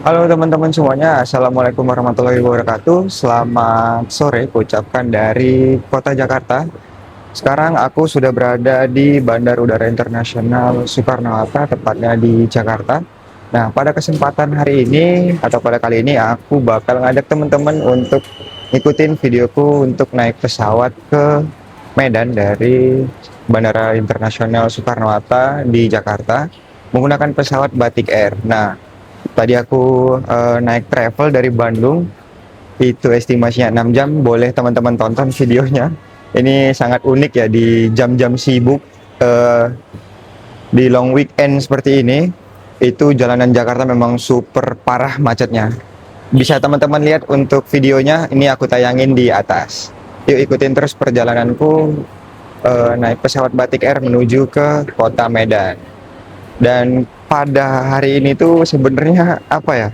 Halo teman-teman semuanya, Assalamualaikum warahmatullahi wabarakatuh. Selamat sore, ucapkan dari kota Jakarta. Sekarang aku sudah berada di Bandara Udara Internasional Soekarno-Hatta, tepatnya di Jakarta. Nah, pada kesempatan hari ini atau pada kali ini aku bakal ngajak teman-teman untuk ikutin videoku untuk naik pesawat ke Medan dari Bandara Internasional Soekarno-Hatta di Jakarta menggunakan pesawat Batik Air. Nah, tadi aku naik travel dari Bandung, itu estimasinya 6 jam, boleh teman-teman tonton videonya. Ini sangat unik ya di jam-jam sibuk, eh, di long weekend seperti ini, itu jalanan Jakarta memang super parah macetnya. Bisa teman-teman lihat untuk videonya, ini aku tayangin di atas. Yuk ikutin terus perjalananku naik pesawat Batik Air menuju ke kota Medan. Dan pada hari ini tuh sebenarnya apa ya?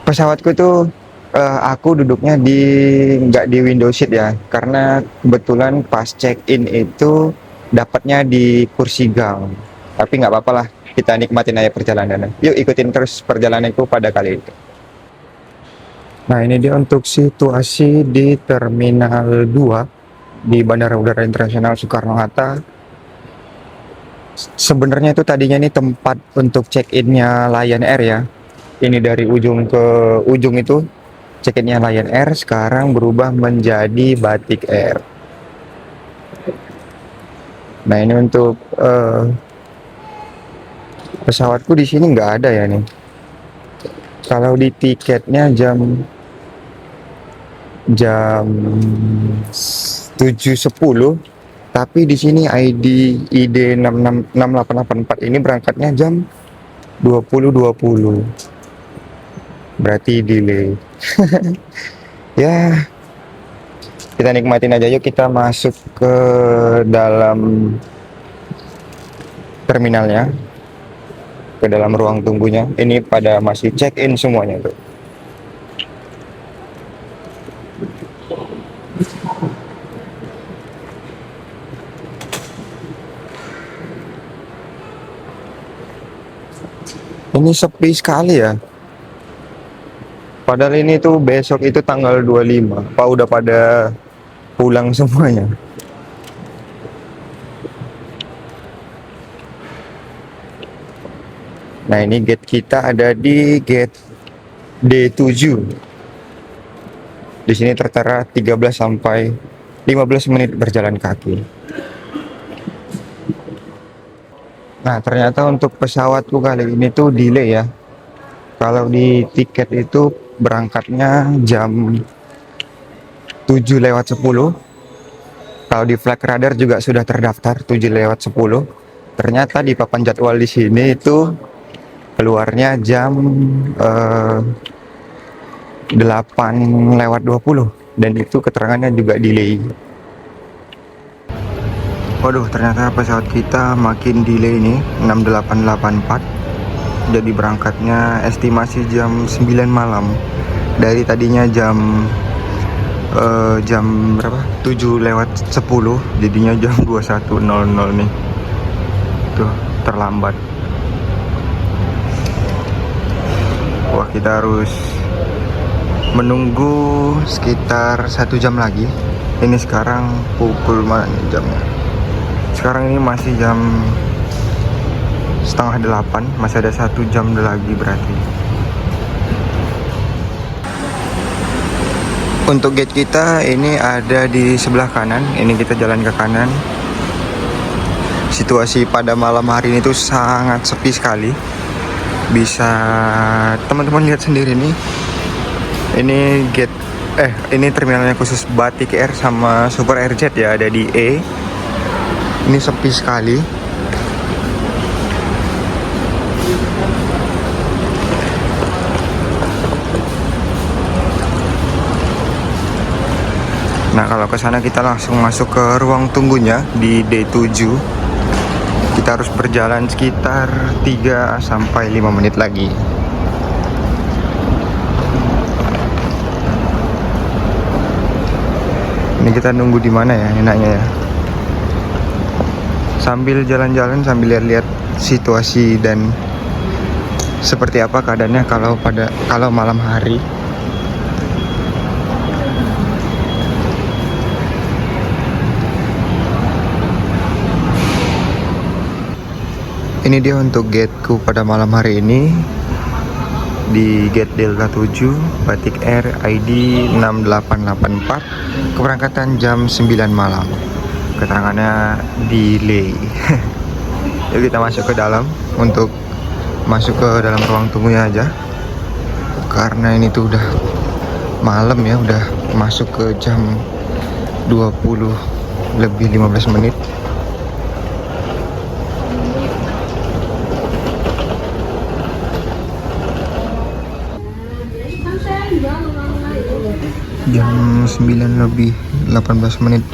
Pesawatku tuh aku duduknya di nggak di window seat ya, karena kebetulan pas check in itu dapatnya di kursi gang. Tapi nggak apa-apa lah, kita nikmatin aja perjalanan. Yuk ikutin terus perjalananku pada kali ini. Nah ini dia untuk situasi di Terminal 2 di Bandara Udara Internasional Soekarno-Hatta. Sebenarnya itu tadinya ini tempat untuk check-innya Lion Air ya. Ini dari ujung ke ujung itu check-innya Lion Air, sekarang berubah menjadi Batik Air. Nah ini untuk pesawatku di sini nggak ada ya nih. Kalau di tiketnya jam jam 7.10, tapi di sini ID 666884 ini berangkatnya jam 20.20. Berarti delay. Ya, kita nikmatin aja, yuk kita masuk ke dalam terminalnya, ke dalam ruang tunggunya. Ini pada masih check in semuanya tuh. Ini sepi sekali ya. Padahal ini tuh besok itu tanggal 25. Apa udah pada pulang semuanya? Nah, ini gate kita ada di gate D7. Di sini tertera 13 sampai 15 menit berjalan kaki. Nah, ternyata untuk pesawatku kali ini tuh delay ya. Kalau di tiket itu berangkatnya jam 7:10. Kalau di flight radar juga sudah terdaftar 7:10. Ternyata di papan jadwal di sini itu keluarnya jam 8:20 dan itu keterangannya juga delay. Waduh, ternyata pesawat kita makin delay nih, 6884. Jadi berangkatnya estimasi jam 9 malam. Dari tadinya jam berapa? 7:10, jadinya jam 21.00 nih. Tuh, terlambat. Wah, kita harus menunggu sekitar 1 jam lagi. Ini sekarang pukul mana nih jamnya? Sekarang ini masih jam setengah 8, masih ada 1 jam lagi berarti. Untuk gate kita ini ada di sebelah kanan. Ini kita jalan ke kanan. Situasi pada malam hari ini tuh sangat sepi sekali. Bisa teman-teman lihat sendiri nih. Ini ini terminalnya khusus Batik Air sama Super Airjet ya, ada di E. Ini sepi sekali. Nah, kalau ke sana kita langsung masuk ke ruang tunggunya di D7. Kita harus berjalan sekitar 3 sampai 5 menit lagi. Ini kita nunggu di mana ya enaknya ya? Sambil jalan-jalan, sambil lihat-lihat situasi dan seperti apa keadaannya kalau malam hari. Ini dia untuk gateku pada malam hari ini di gate Delta 7 Batik Air ID 6884, keberangkatan jam 9 malam. Keterangannya delay. Yuk kita masuk ke dalam untuk masuk ke dalam ruang tunggunya aja, karena ini tuh udah malam ya, udah masuk ke jam 20 lebih 15 menit. Jam 9 lebih 18 menit.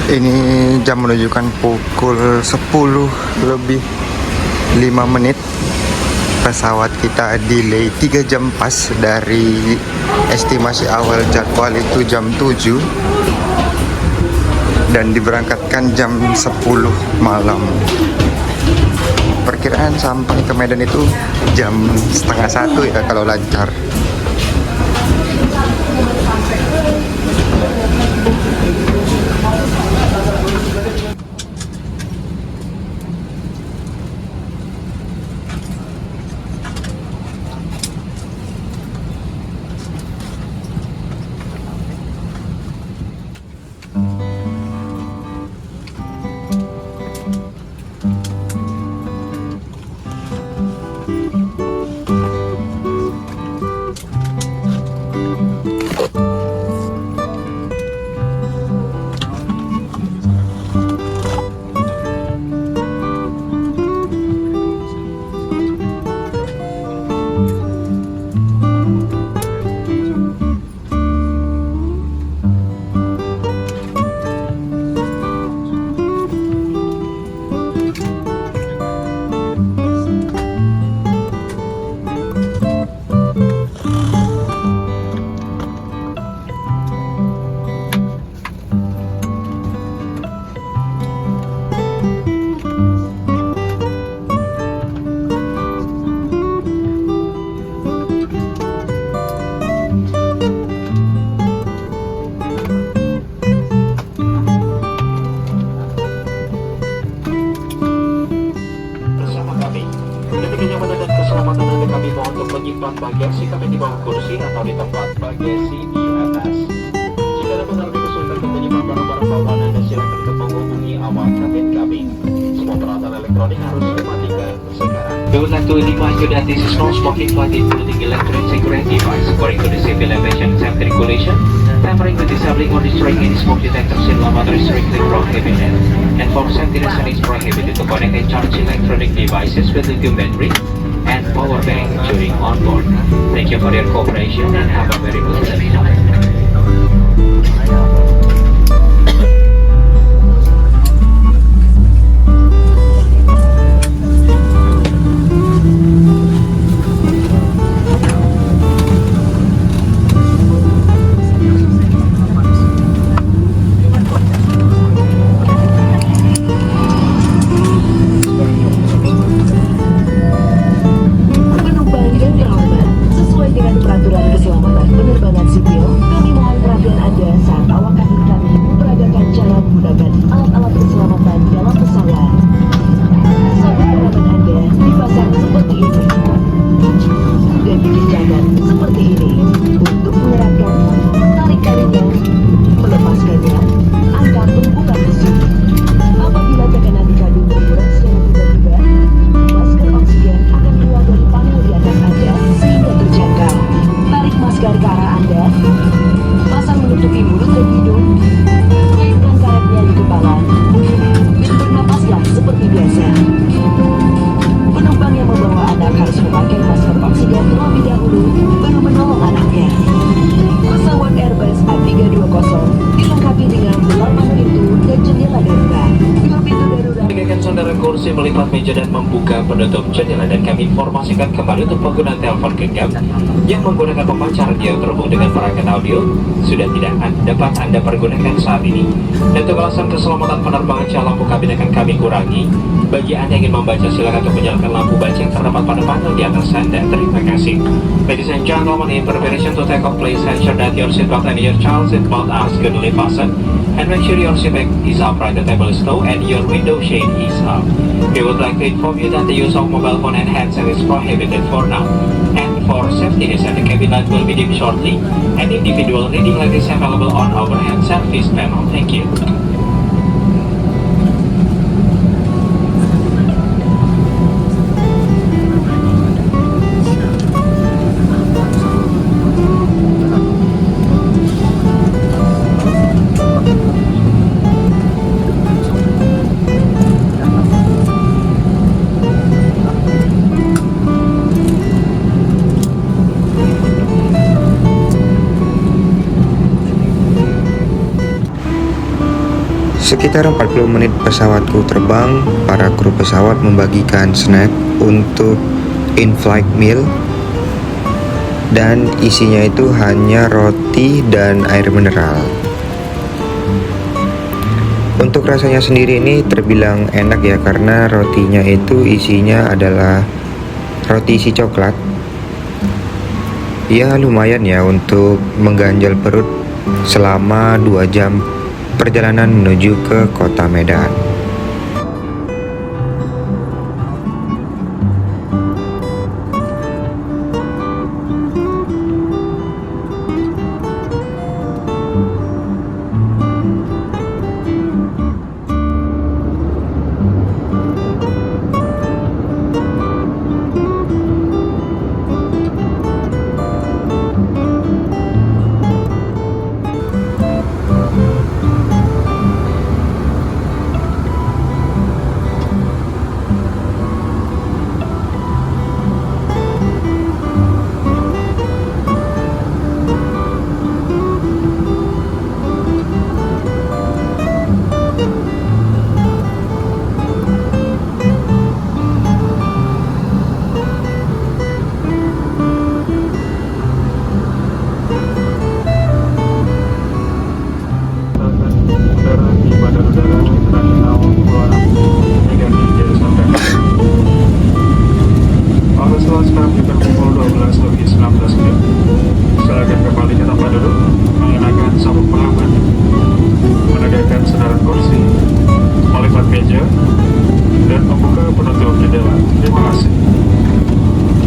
Ini jam menunjukkan pukul 10 lebih 5 menit. Pesawat kita delay 3 jam pas dari estimasi awal jadwal itu jam 7 dan diberangkatkan jam 10 malam. Perkiraan sampai ke Medan itu jam setengah 1 ya kalau lancar. menyimpan bagasi kami di bawah kursi atau di tempat bagasi di atas. Jika ada mengalami kesulitan untuk menyimpan barang-barang bawaan Anda, silakan menghubungi awak kabin kami. Semua peralatan elektronik harus dimatikan sekarang. We would like to remind you that this is no smoking flight including electronic security device according to the Civil Aviation Safety Regulation. Tampering with disabling or destroying any smoke detectors in laboratory is strictly prohibited. And for safety reasons, it's prohibited to connect and charge electronic devices with lithium battery and power bank during on board. Thank you for your cooperation and have a very pleasant night. Penumpang yang terhormat, sesuai dengan peraturan keselamatan penerbangan melipat meja dan membuka penutup jendela, dan kami informasikan kembali untuk penggunaan telepon genggam yang menggunakan pemancar yang terhubung dengan perangkat audio sudah tidak dapat Anda pergunakan saat ini. Dan untuk alasan keselamatan penerbangan, lampu kabin akan kami kurangi. Bagi Anda yang ingin membaca, silakan untuk menyalakan lampu baca yang terdapat pada panel di atas Anda. Terima kasih. Ladies and gentlemen, in preparation to take off, please ensure that your seatbelt and your child seatbelt are securely fastened, and make sure your seatback is upright, the table is low, and your window shade is up. We would like to inform you that the use of mobile phone and headset is prohibited for now. And for safety reasons, the cabin light will be dim shortly, and individual reading light is available on overhead service panel. Thank you. Sekitar 40 menit pesawatku terbang, para kru pesawat membagikan snack untuk in-flight meal, dan isinya itu hanya roti dan air mineral. Untuk rasanya sendiri ini terbilang enak ya, karena rotinya itu isinya adalah roti isi coklat. Ya lumayan ya untuk mengganjal perut selama 2 jam perjalanan menuju ke kota Medan.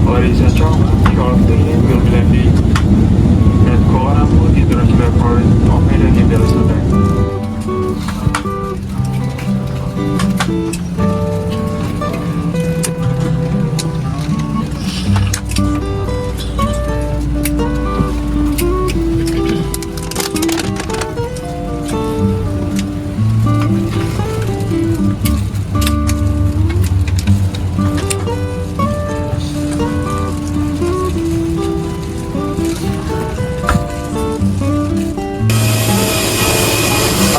Ladies and gentlemen, your plane will be landing at Kuala Lumpur International Airport on Medan, India, today.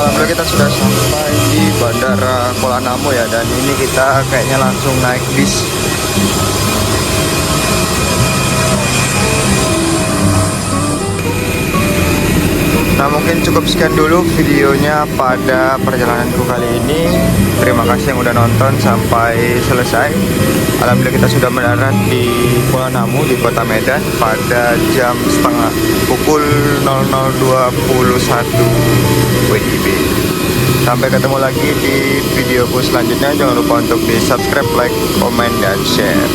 Alhamdulillah kita sudah sampai di Bandara Kuala Namu ya, dan ini kita kayaknya langsung naik bis. Nah mungkin cukup sekian dulu videonya pada perjalananku kali ini. Terima kasih yang udah nonton sampai selesai. Alhamdulillah kita sudah mendarat di Kuala Namu di kota Medan pada jam pukul 00.21 WIB. Sampai ketemu lagi di videoku selanjutnya. Jangan lupa untuk di subscribe, like, komen, dan share.